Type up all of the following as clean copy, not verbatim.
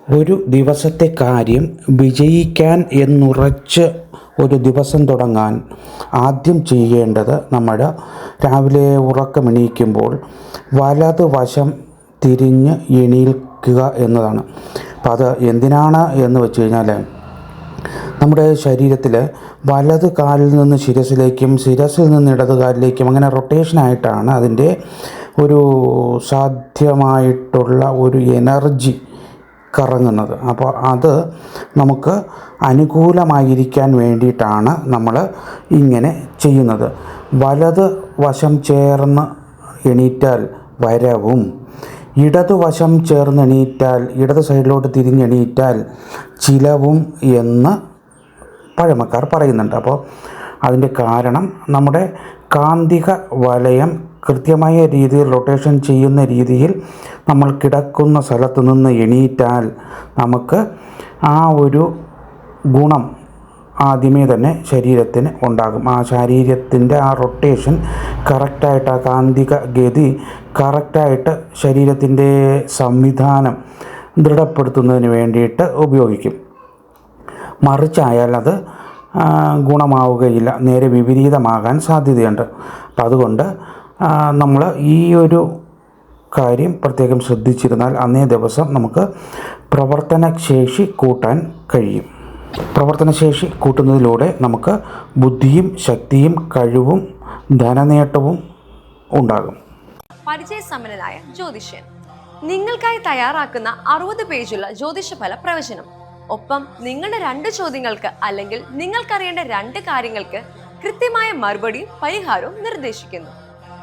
ഒരു ദിവസത്തെ കാര്യം വിജയിക്കാൻ എന്നുറച്ച് ഒരു ദിവസം തുടങ്ങാൻ ആദ്യം ചെയ്യേണ്ടത് നമ്മൾ രാവിലെ ഉറക്കമെണീക്കുമ്പോൾ വലതുവശം തിരിഞ്ഞ് എണീൽക്കുക എന്നതാണ്. അപ്പം അത് എന്തിനാണ് എന്ന് വെച്ച് കഴിഞ്ഞാൽ നമ്മുടെ ശരീരത്തിൽ വലത് കാലിൽ നിന്ന് ശിരസിലേക്കും ശിരസിൽ നിന്ന് ഇടത് കാലിലേക്കും അങ്ങനെ റൊട്ടേഷനായിട്ടാണ് അതിൻ്റെ ഒരു സാധ്യമായിട്ടുള്ള ഒരു എനർജി കറങ്ങുന്നത്. അപ്പോൾ അത് നമുക്ക് അനുകൂലമായിരിക്കാൻ വേണ്ടിയിട്ടാണ് നമ്മൾ ഇങ്ങനെ ചെയ്യുന്നത്. വലത് വശം ചേർന്ന് എണീറ്റാൽ വരവും, ഇടതുവശം ചേർന്ന് എണീറ്റാൽ ഇടത് സൈഡിലോട്ട് തിരിഞ്ഞെണീറ്റാൽ ചിലവും എന്ന് പഴമക്കാർ പറയുന്നുണ്ട്. അപ്പോൾ അതിൻ്റെ കാരണം നമ്മുടെ കാന്തിക വലയം കൃത്യമായ രീതിയിൽ റൊട്ടേഷൻ ചെയ്യുന്ന രീതിയിൽ നമ്മൾ കിടക്കുന്ന സ്ഥലത്ത് നിന്ന് എണീറ്റാൽ നമുക്ക് ആ ഒരു ഗുണം ആദ്യമേ തന്നെ ശരീരത്തിന് ഉണ്ടാകും. ആ ശരീരത്തിൻ്റെ ആ റൊട്ടേഷൻ കറക്റ്റായിട്ട്, ആ കാന്തിക ഗതി കറക്റ്റായിട്ട് ശരീരത്തിൻ്റെ സംവിധാനം ദൃഢപ്പെടുത്തുന്നതിന് വേണ്ടിയിട്ട് ഉപയോഗിക്കും. മറിച്ചായാൽ അത് ഗുണമാവുകയില്ല, നേരെ വിപരീതമാകാൻ സാധ്യതയുണ്ട്. അപ്പം അതുകൊണ്ട് നമ്മൾ ഈ ഒരു കാര്യം പ്രത്യേകം ശ്രദ്ധിച്ചിരുന്നാൽ അന്നേ ദിവസം നമുക്ക് പ്രവർത്തനശേഷി കൂട്ടാൻ കഴിയും. പ്രവർത്തനശേഷി കൂട്ടുന്നതിലൂടെ നമുക്ക് ബുദ്ധിയും ശക്തിയും കഴിവും ധനനേട്ടവും ഉണ്ടാകും. പരിചയസമ്പന്നനായ ജ്യോതിഷ്യൻ നിങ്ങൾക്കായി തയ്യാറാക്കുന്ന 60 പേജുള്ള ജ്യോതിഷഫല പ്രവചനം. ഒപ്പം നിങ്ങളുടെ 2 ചോദ്യങ്ങൾക്ക് അല്ലെങ്കിൽ നിങ്ങൾക്കറിയേണ്ട 2 കാര്യങ്ങൾക്ക് കൃത്യമായ മറുപടിയും പരിഹാരവും നിർദ്ദേശിക്കുന്നു.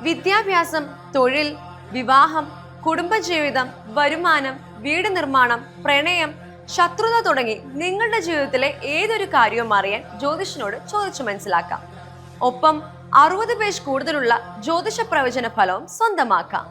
വിദ്യാഭ്യാസം, തൊഴിൽ, വിവാഹം, കുടുംബജീവിതം, വരുമാനം, വീട് നിർമ്മാണം, പ്രണയം, ശത്രുത തുടങ്ങി നിങ്ങളുടെ ജീവിതത്തിലെ ഏതൊരു കാര്യവും അറിയാൻ ജ്യോതിഷനോട് ചോദിച്ചു മനസ്സിലാക്കാം. ഒപ്പം 60 പേജ് കൂടുതലുള്ള ജ്യോതിഷ പ്രവചന ഫലവും സ്വന്തമാക്കാം.